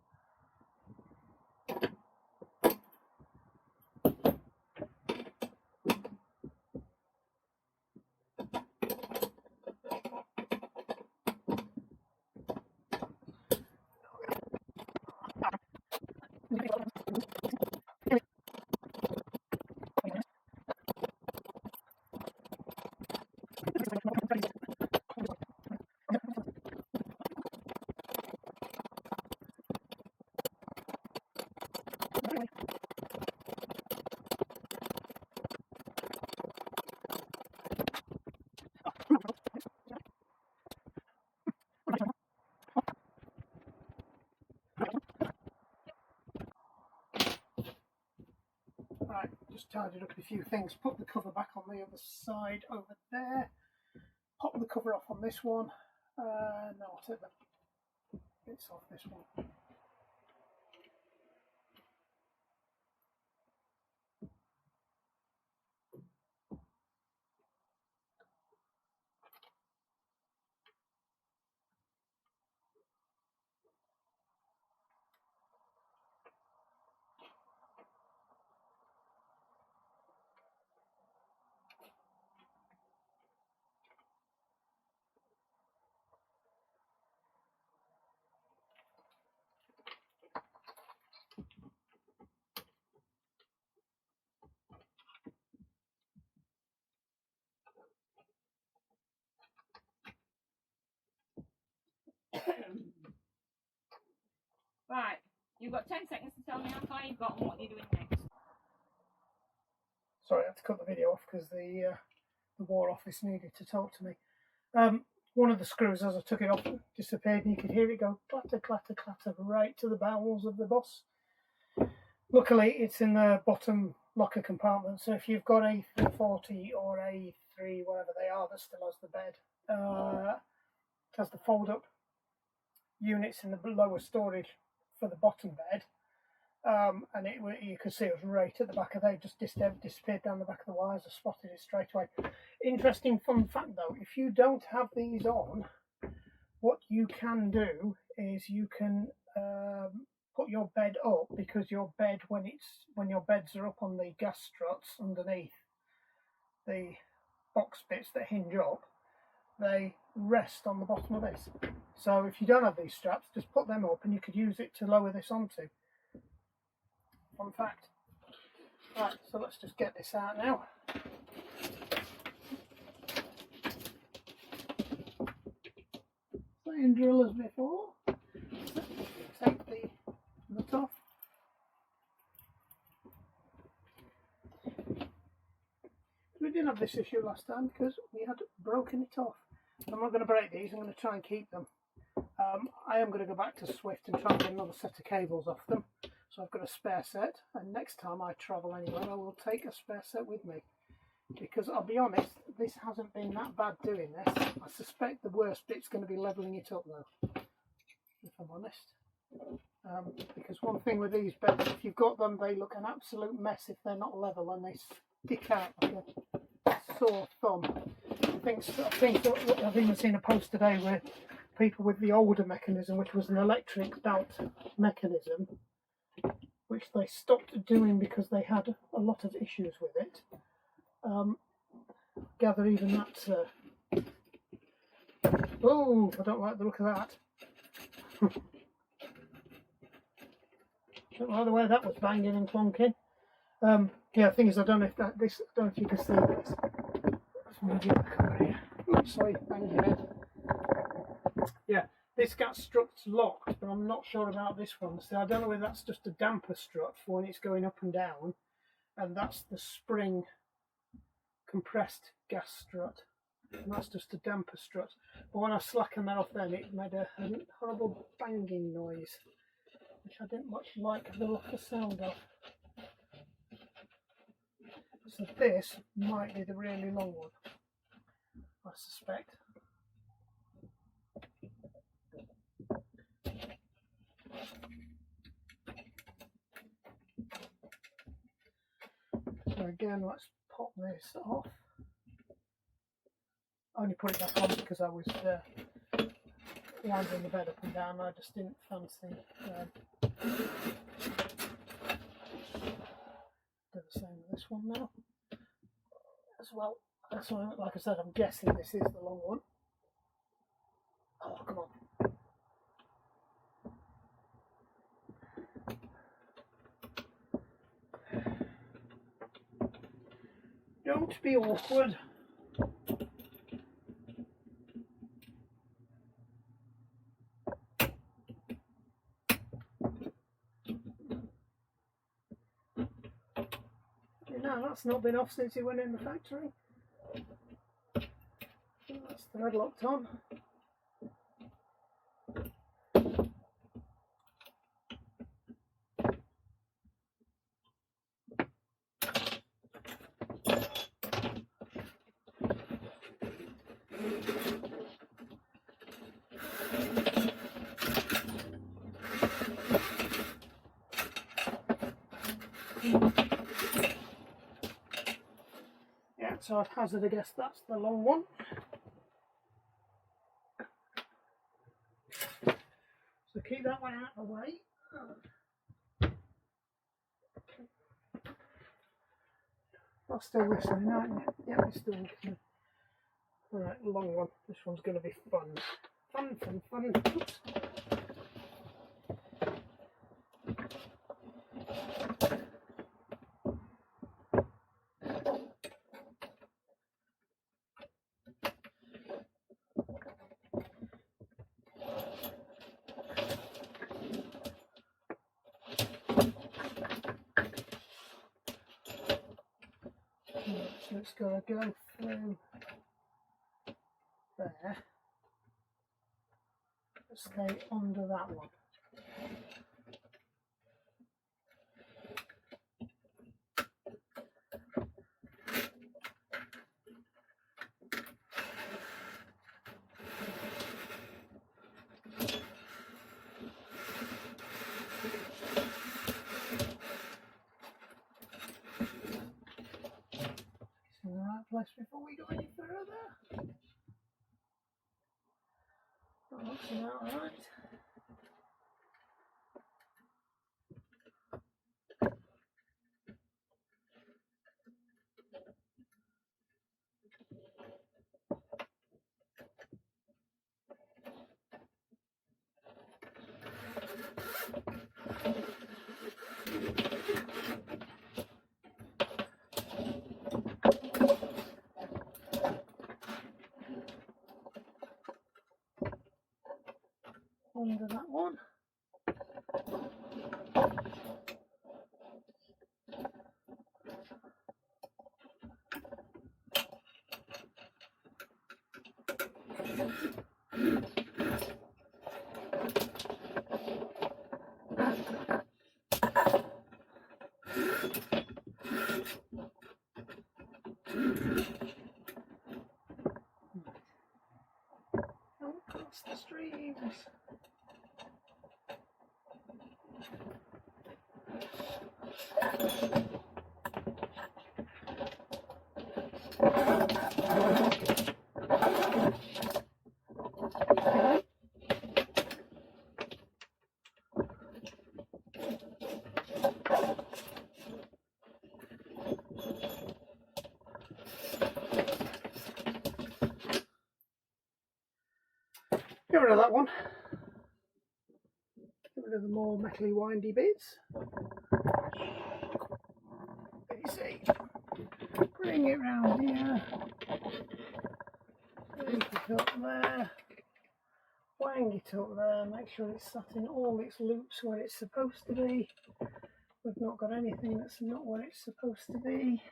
Speaker 1: Right, just tidied up a few things. Put the cover back on the other side over there. Pop the cover off on this one. No, I'll take the bits off this one.
Speaker 2: Right, you've got 10 seconds to tell me how far you've got and what you're doing next.
Speaker 1: Sorry, I had to cut the video off because the War Office needed to talk to me. One of the screws, as I took it off, disappeared, and you could hear it go clatter, clatter, clatter right to the bowels of the bus. Luckily, it's in the bottom locker compartment, so if you've got a 340 or a 3, whatever they are, that still has the bed, it has the fold-up units in the lower storage for the bottom bed, and you could see it was right at the back of there. It just disappeared down the back of the wires. I spotted it straight away. Interesting fun fact though, if you don't have these on, what you can do is you can put your bed up, because your bed, when your beds are up on the gas struts underneath the box bits that hinge up, they rest on the bottom of this. So if you don't have these straps, just put them up and you could use it to lower this onto. Fun fact. Right, so let's just get this out now. Same drill as before. Take the nut off. We didn't have this issue last time because we had broken it off. I'm not going to break these, I'm going to try and keep them. I am going to go back to Swift and try and get another set of cables off them. So I've got a spare set, and next time I travel anywhere I will take a spare set with me. Because I'll be honest, this hasn't been that bad doing this. I suspect the worst bit's going to be levelling it up though, if I'm honest. Because one thing with these beds, if you've got them, they look an absolute mess if they're not level, and they stick out like a sore thumb. I think I've even seen a post today where people with the older mechanism, which was an electric belt mechanism, which they stopped doing because they had a lot of issues with it. Gather even that's Oh, I don't like the look of that. Don't like the way that was banging and clunking. Yeah, the thing is, I don't know if you can see this. Let's move you back over here. Oops, sorry, bang your head. Yeah, this gas strut's locked, but I'm not sure about this one. So I don't know whether that's just a damper strut for when it's going up and down, and that's the spring compressed gas strut. And that's just a damper strut. But when I slackened that off then, it made a horrible banging noise, which I didn't much like the sound of. So this might be the really long one, I suspect. So again, let's pop this off. I only put it back on because I was winding the bed up and down. I just didn't fancy do the same with this one now as well. That's why, like I said, I'm guessing this is the long one. Oh, come on. Don't be awkward. No, that's not been off since it went in the factory. That's thread locked on. Yeah, so I'd hazard a guess that's the long one. So keep that one out of the way. I'm still listening, aren't you? Yeah, we're still listening. Alright, long one. This one's going to be fun. Fun. Oops. So it's got to go through there. Stay under that one. In the right place before we go any further. That looks about right. Under that one. Don't cross the streams. rid of that one. Get rid of the more metally windy bits. Let me see. Bring it round here. Bring it up there. Wang it up there. Make sure it's sat in all its loops where it's supposed to be. We've not got anything that's not where it's supposed to be.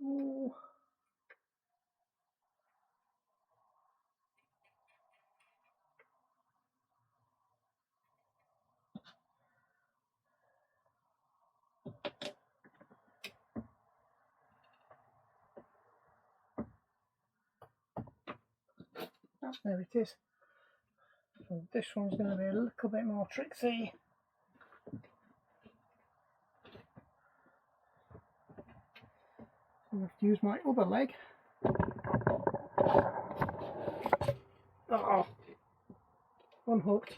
Speaker 1: Ooh. Oh, there it is. So this one's going to be a little bit more tricksy. I'm going to have to use my other leg. Oh, unhooked.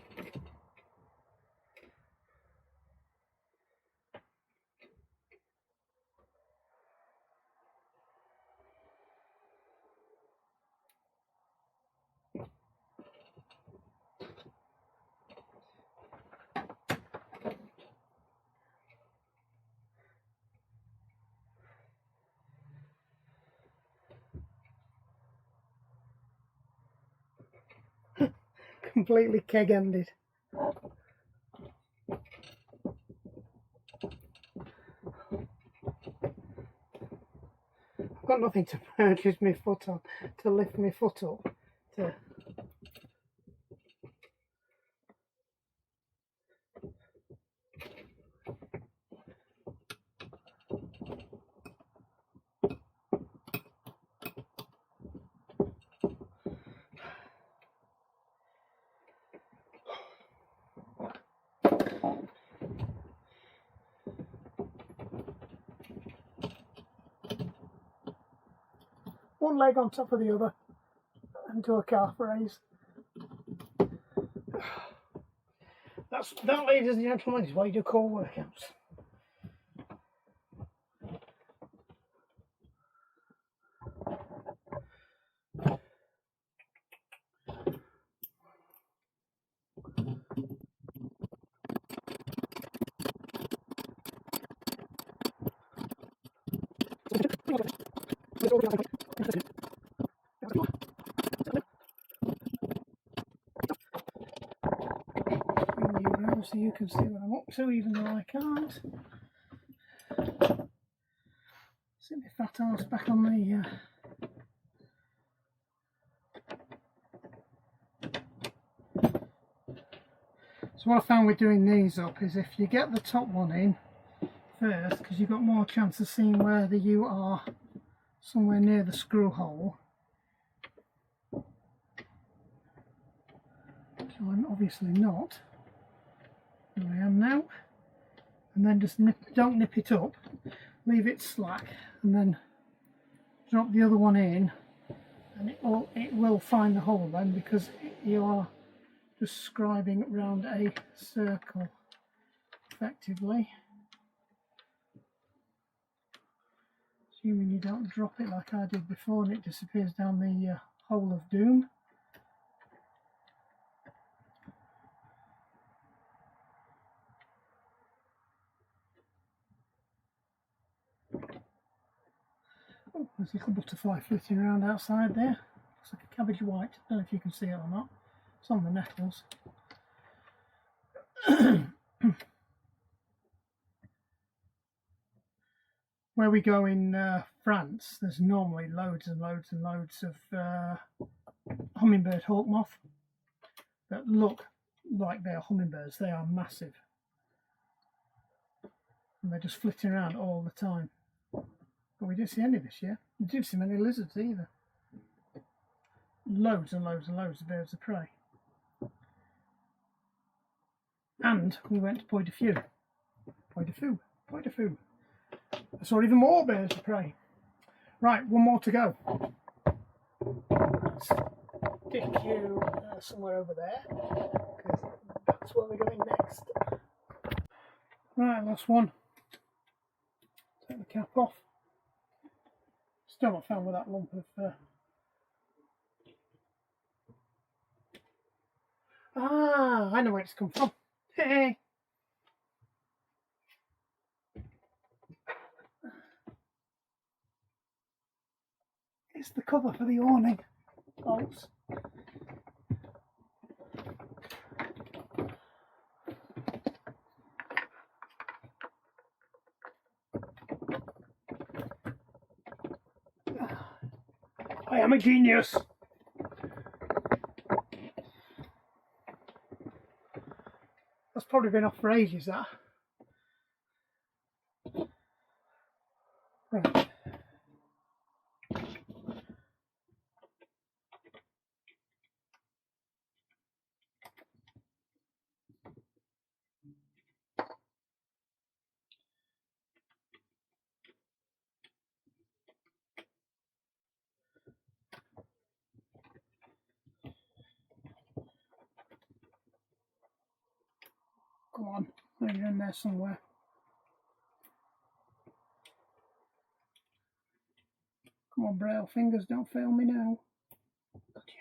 Speaker 1: Completely keg-ended. I've got nothing to purchase my foot on, to lift my foot up. One leg on top of the other and do a calf raise. That, ladies and gentlemen, is why you do core workouts. So you can see what I'm up to, even though I can't. Sit my fat arse back on the So what I found with doing these up is if you get the top one in first, because you've got more chance of seeing whether you are somewhere near the screw hole. So I'm obviously not. There I am now. And then just don't nip it up, leave it slack, and then drop the other one in, and it will find the hole then, because you are just scribing around a circle effectively. Assuming you don't drop it like I did before and it disappears down the hole of doom. Oh, there's a little butterfly flitting around outside there. Looks like a cabbage white. I don't know if you can see it or not. It's on the nettles. Where we go in France, there's normally loads and loads and loads of hummingbird hawk moth that look like they're hummingbirds. They are massive. And they're just flitting around all the time. But we didn't see any this year. We didn't see many lizards either. Loads and loads and loads of birds of prey. And we went to Puy de Fou. Puy de Fou. Puy de Fou. I saw even more birds of prey. Right, one more to go. Let's stick you somewhere over there, because that's where we're going next. Right, last one. Take the cap off. Still not found with that lump of... I know where it's come from. Hey! It's the cover for the awning bolts. I am a genius. That's probably been off for ages, that. Right. Come on, you're in there somewhere. Come on, Braille fingers, don't fail me now. Gotcha.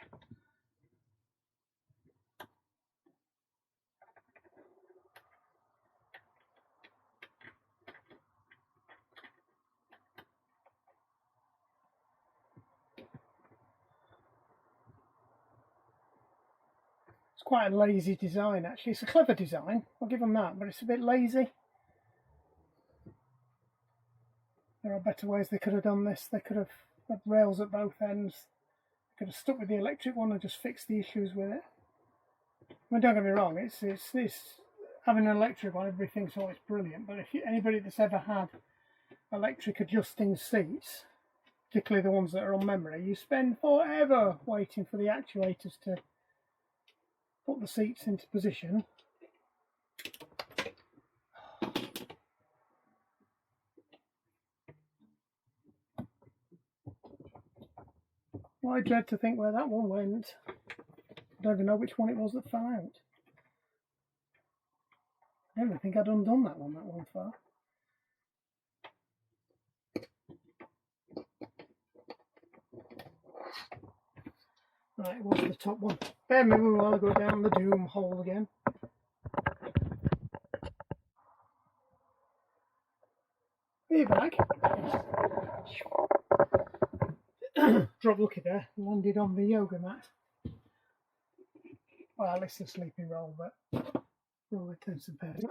Speaker 1: It's quite a lazy design, actually. It's a clever design, I'll give them that, but it's a bit lazy. There are better ways they could have done this. They could have had rails at both ends. They could have stuck with the electric one and just fixed the issues with it. I mean, don't get me wrong, it's having an electric one, everybody thinks, oh, it's brilliant, but if anybody that's ever had electric adjusting seats, particularly the ones that are on memory, you spend forever waiting for the actuators to put the seats into position. Well, I dread to think where that one went. I don't even know which one it was that fell out. I don't even think I'd undone that one far. Right, what's the top one? Bear with me while I go down the doom hole again. Are you back? Drop lucky there, landed on the yoga mat. Well, it's a sleeping roll, but for all intents and purposes.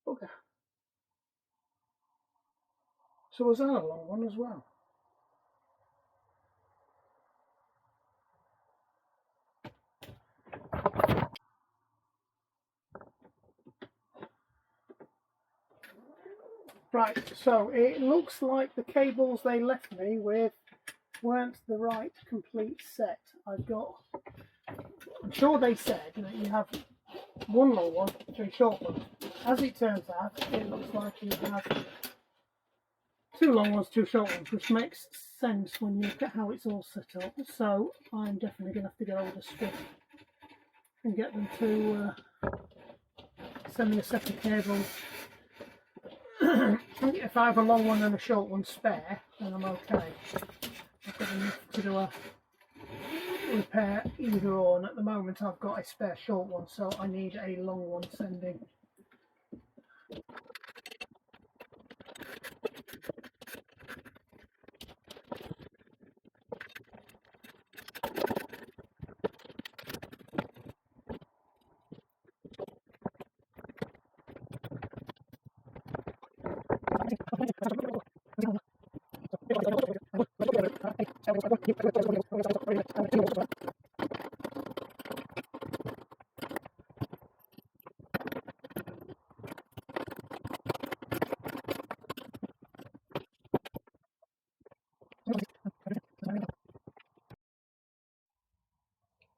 Speaker 1: Okay. So was that a long one as well? Right, so it looks like the cables they left me with weren't the right complete set. I'm sure they said that you have one long one, three short ones. As it turns out, it looks like you have two long ones, two short ones, which makes sense when you look at how it's all set up. So I'm definitely going to have to get hold of Swift and get them to send me a set of cables. If I have a long one and a short one spare, then I'm okay. I've got enough to do a repair either or, and at the moment I've got a spare short one, so I need a long one sending.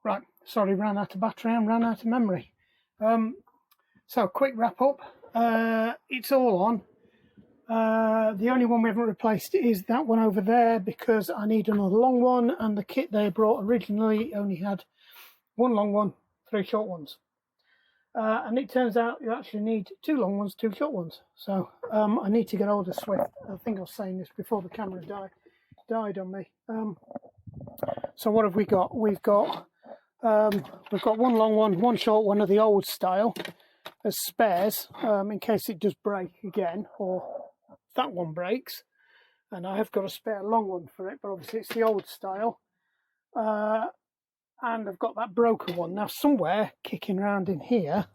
Speaker 1: Right, sorry, ran out of battery and ran out of memory. So quick wrap up. It's all on. The only one we haven't replaced is that one over there because I need another long one, and the kit they brought originally only had one long one, 3 short ones. And it turns out you actually need 2 long ones, 2 short ones. So I need to get hold of Swift. I think I was saying this before the camera died on me. So what have we got? We've got one long one, 1 short one of the old style as spares, in case it does break again or that one breaks. And I have got a spare long one for it, but obviously it's the old style. And I've got that broken one. Now somewhere kicking around in here,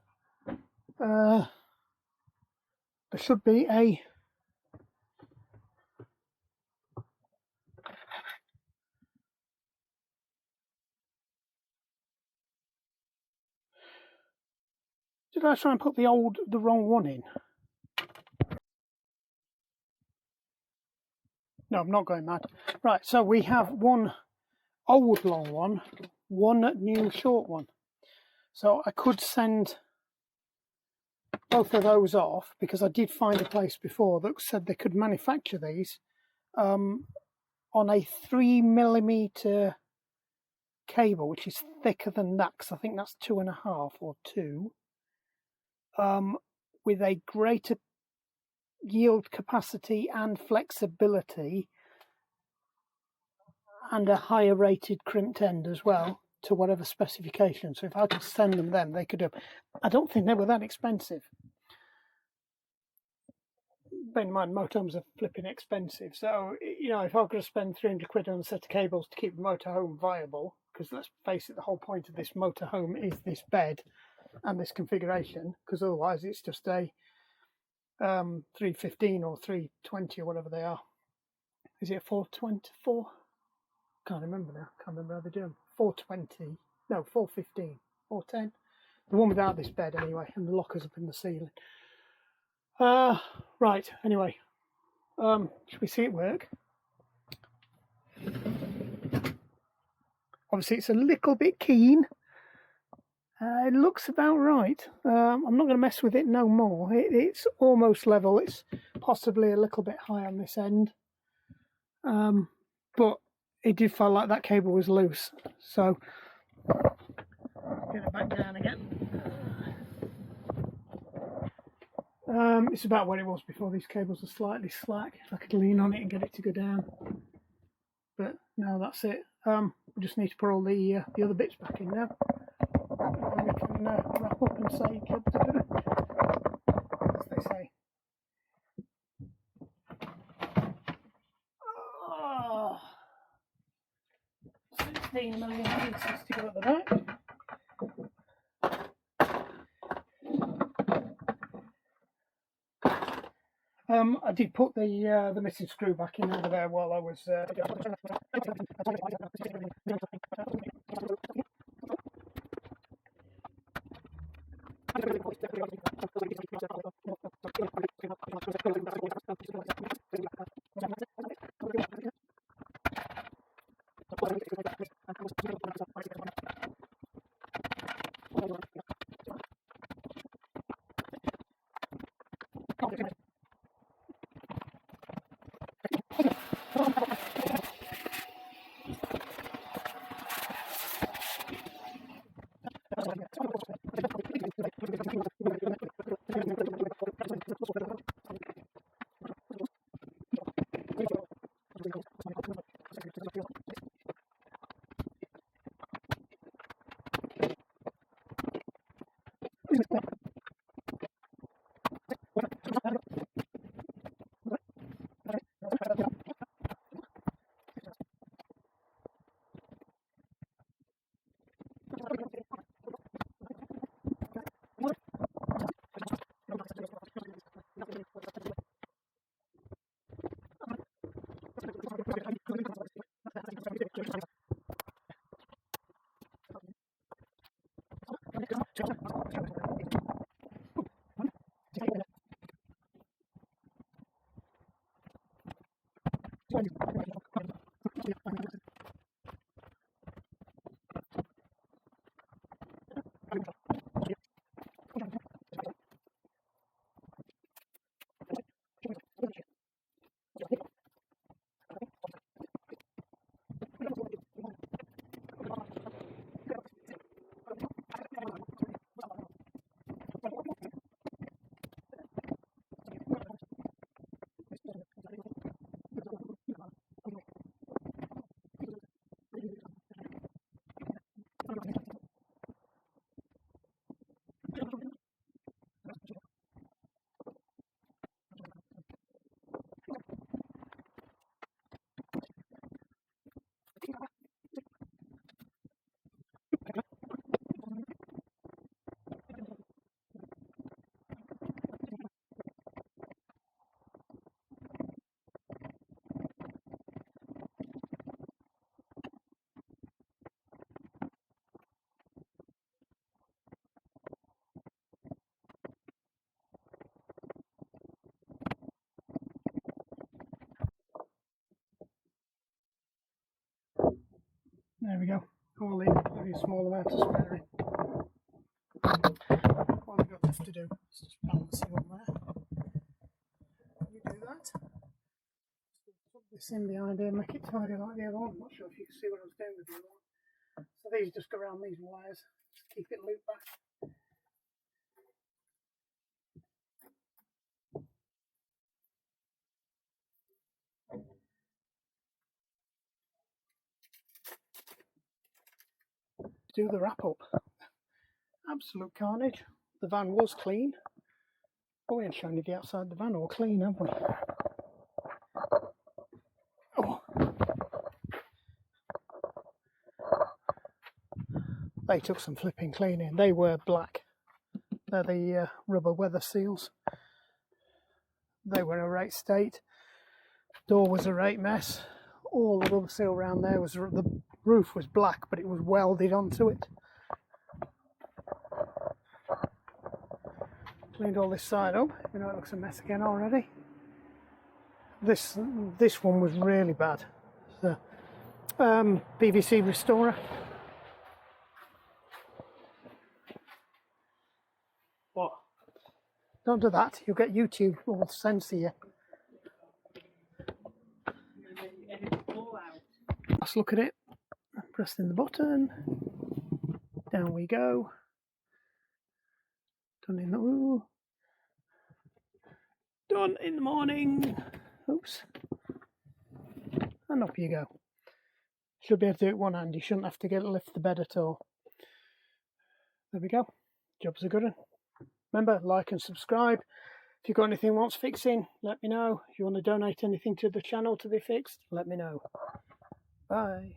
Speaker 1: there should be a did I try and put the wrong one in? No, I'm not going mad. Right, so we have 1 old long one, 1 new short one. So I could send both of those off because I did find a place before that said they could manufacture these on a 3mm cable, which is thicker than that, because I think that's 2.5 or 2, with a greater yield capacity and flexibility and a higher rated crimped end as well to whatever specification. So if I could send them, they could do. I don't think they were that expensive. Bear in mind, motorhomes are flipping expensive. So, you know, if I could spend 300 quid on a set of cables to keep the motorhome viable, because let's face it, the whole point of this motorhome is this bed and this configuration, because otherwise it's just a 315 or 320 or whatever they are. Is it a 424? Can't remember now. Can't remember how they do them. 420. No, 415. 410. The one without this bed anyway, and the lockers up in the ceiling. Right, anyway. Should we see it work? Obviously it's a little bit keen. It looks about right. I'm not going to mess with it no more. It's almost level. It's possibly a little bit high on this end. But it did feel like that cable was loose. So, get it back down again. It's about where it was before. These cables are slightly slack. If I could lean on it and get it to go down. But no, that's it. We just need to put all the other bits back in now. And we can wrap up and say, as they say. 16 million pieces to go at the back. I did put the missing screw back in over there while I was There we go, all in, very small amount of sparing. All I've got left to do is just balance it up there. You do that. Plug this in behind here, make it tidy like the other one. I'm not sure if you can see what I was doing with the other one. So these just go around these wires, just keep it looped back. Do the wrap up. Absolute carnage. The van was clean. Oh, we ain't shown you the outside of the van all clean, have we? Oh. They took some flipping cleaning. They were black. They're the rubber weather seals. They were in a right state. Door was a right mess. All the rubber seal around there was, the roof was black, but it was welded onto it. Cleaned all this side up. You know, it looks a mess again already. This one was really bad. So, PVC restorer. What? Don't do that. You'll get YouTube will censor you. Let's look at it. Pressing the button. Down we go. Done in the done in the morning. Oops. And up you go. Should be able to do it one hand. You shouldn't have to lift the bed at all. There we go. Job's a good one. Remember, like and subscribe. If you've got anything wants fixing, let me know. If you want to donate anything to the channel to be fixed, let me know. Bye.